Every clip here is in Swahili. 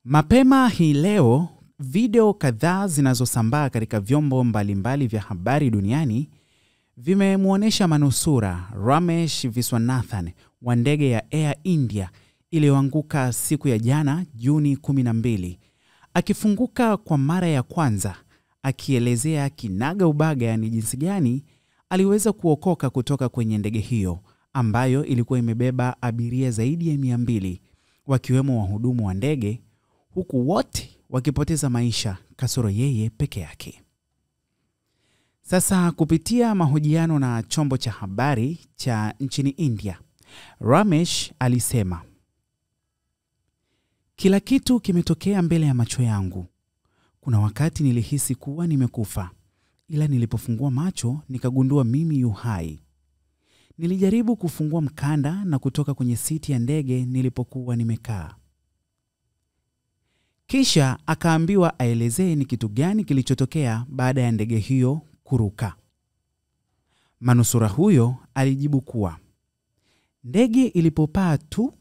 Mapema hii leo, video kadhaa zinazosambaa katika vyombo mbalimbali vya habari duniani vimemuonesha manusura Ramesh Viswanathan wa ndege ya Air India iliyoanguka siku ya jana Juni 12, akifunguka kwa mara ya kwanza, akielezea kinaga ubaga ni jinsi gani aliweza kuokoka kutoka kwenye ndege hiyo ambayo ilikuwa imebeba abiria zaidi ya 200 wakiwemo wahudumu wa ndege, huku wote wakipoteza maisha kasoro yeye peke yake. Sasa kupitia mahojiano na chombo cha habari cha nchini India, Ramesh alisema, "Kila kitu kimetokea mbele ya macho yangu. Kuna wakati nilihisi kuwa nimekufa, ila nilipofungua macho nikagundua mimi yu hai. Nilijaribu kufungua mkanda na kutoka kwenye siti ya ndege nilipokuwa nimekaa." Kisha akaambiwa aelezee ni kitu gani kilichotokea baada ya ndege hiyo kuruka. Manusura huyo alijibu kuwa ndege ilipopaa tu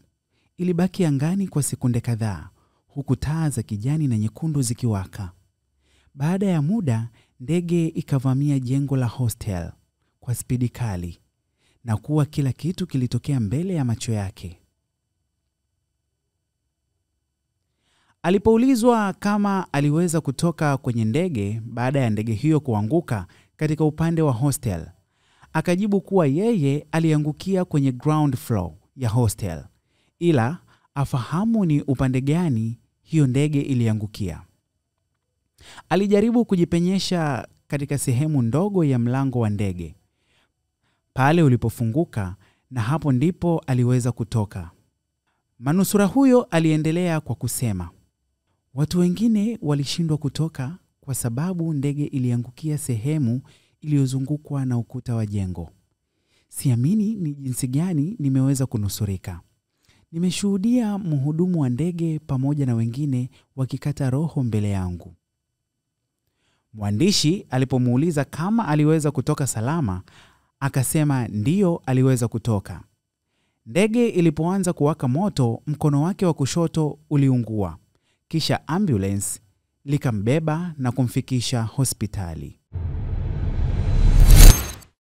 ilibaki angani kwa sekunde kadhaa, huku taa za kijani na nyekundu zikiwaka. Baada ya muda, ndege ikavamia jengo la hostel kwa spidi kali na kuwa kila kitu kilitokea mbele ya macho yake. Alipoulizwa kama aliweza kutoka kwenye ndege baada ya ndege hiyo kuanguka katika upande wa hostel, akajibu kuwa yeye aliangukia kwenye ground floor ya hostel, ila afahamu ni upande gani hiyo ndege iliangukia. Alijaribu kujipenyesha katika sehemu ndogo ya mlango wa ndege pale ulipofunguka, na hapo ndipo aliweza kutoka. Manusura huyo aliendelea kwa kusema, "Watu wengine walishindwa kutoka kwa sababu ndege iliangukia sehemu iliyozungukwa na ukuta wa jengo. Siamini ni jinsi gani nimeweza kunusurika. Nimeshuhudia mhudumu wa ndege pamoja na wengine wakikata roho mbele yangu." Mwandishi alipomuuliza kama aliweza kutoka salama, akasema ndiyo aliweza kutoka. Ndege ilipoanza kuwaka moto, mkono wake wa kushoto uliungua. Kisha ambulance likambeba na kumfikisha hospitali.